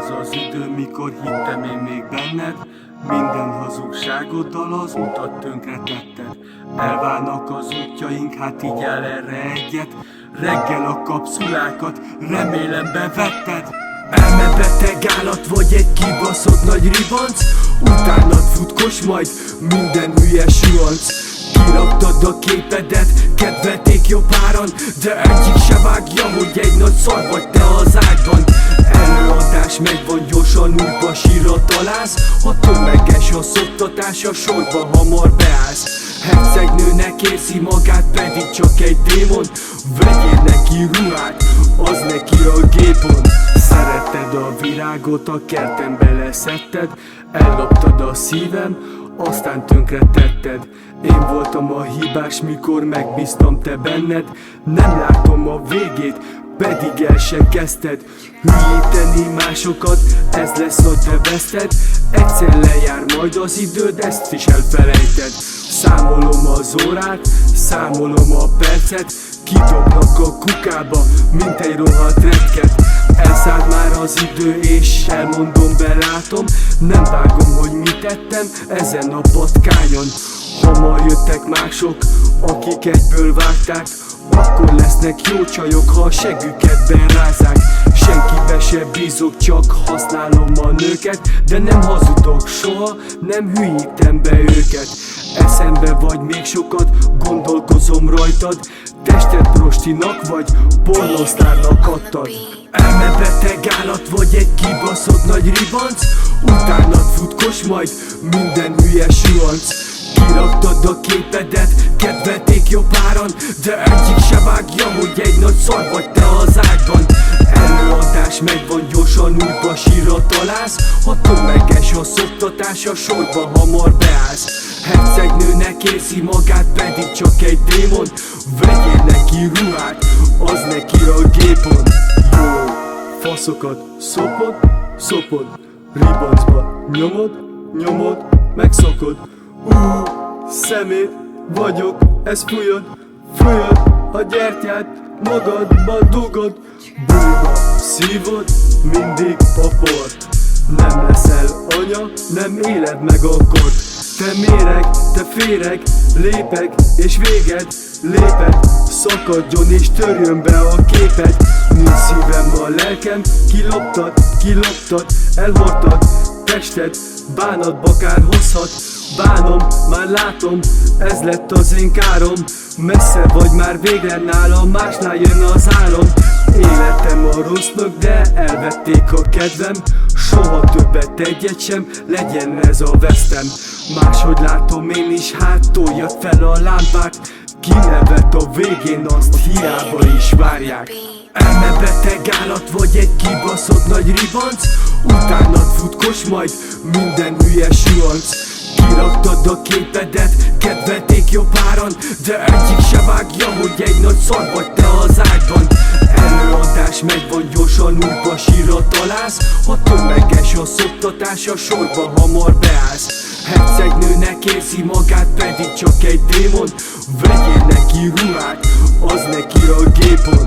az az idő, mikor hittem én még benned. Minden hazugságoddal az utat tönkretetted. Elválnak az útjaink, hát így el erre egyet. Reggel a kapszulákat remélem bevetted. Elmebeteg állat vagy egy kibaszott nagy ribanc. Utánad futkos majd minden hülye suhanc. Kiraktad a képedet, kedvelték jobb áron, de egyik se vágja, hogy egy nagy szar vagy te az ágyban. Előadás megvan, gyorsan újba sírra találsz. Ha tömeges a szoptatás, a sorba hamar beállsz. Hercegnőnek érzi magát, pedig csak egy démon. Vegyél neki ruhát, az neki a gépon. Szeretted a virágot, a kertembe leszetted. Elloptad a szívem, aztán tönkretetted. Én voltam a hibás, mikor megbíztam te benned. Nem látom a végét, pedig el se kezdted. Hülyíteni másokat, ez lesz a te veszted. Egyszer lejár majd az időd, ezt is elfelejted. Számolom az órát, számolom a percet. Kidobnak a kukába, mint egy rohadt retket. Elszállt már az idő és elmondom, belátom. Nem vágom, hogy mit tettem ezen a patkányon. Hamar jöttek mások, akik egyből vágták. Akkor lesznek jó csajok, ha a següket berázzák. Senkibe se bízok, csak használom a nőket. De nem hazudok soha, nem hülyítem be őket. Eszembe vagy még sokat, gondolkozom rajtad. Tested prostinak vagy, pornosztárnak adtad. Elmebeteg állat vagy egy kibaszott nagy ribanc. Utánad futkos majd minden hülye suhanc. Kiraktad a képedet, kedvelték jobb áron, de egyik se vágja, hogy egy nagy szar vagy te az ágyban. Előadás megvan, gyorsan újba sírra találsz. Ha tömeges a szoptatás, a sorba hamar beállsz. Hercegnőnek érzi magát, pedig csak egy démon. Vegyél neki ruhát, az neki a gépon. Jó, faszokat szopod, szopod. Ribancba nyomod, nyomod, megszokod. Szemét vagyok, ez fújod, fújod. A gyertyát magadba dugod. Buliba szívod, mindig a port. Nem leszel anya, nem éled meg a kort. Te méreg, te féreg, lépek és véged. Léped, szakadjon és törjön be a képed. Nincs szívem, a lelkem, kiloptad, kiloptad, elhordtad tested, bánatba kár hozhat. Bánom, már látom, ez lett az én károm. Messze vagy már végre, nálam másnál jön az álom. Életem a rossznak, de elvették a kedvem. Soha többet egyet sem, legyen ez a vesztem. Máshogy látom én is, hát toljad fel a lámpát. Kinevet a végén, azt hiába is várják. Elmebeteg állat vagy egy kibaszott nagy ribanc. Utánad futkos majd minden hülye suhanc. Kiraktad a képedet, kedvelték jobb áron, de egyik se vágja, hogy egy nagy szar vagy te az ágyban. Előadás megvan, gyorsan újba sírra találsz. Ha tömeges a szoptatás, a sorba hamar beállsz. Hercegnőnek érzi magát, pedig csak egy démon. Vegyél neki ruhát, az neki a gépon.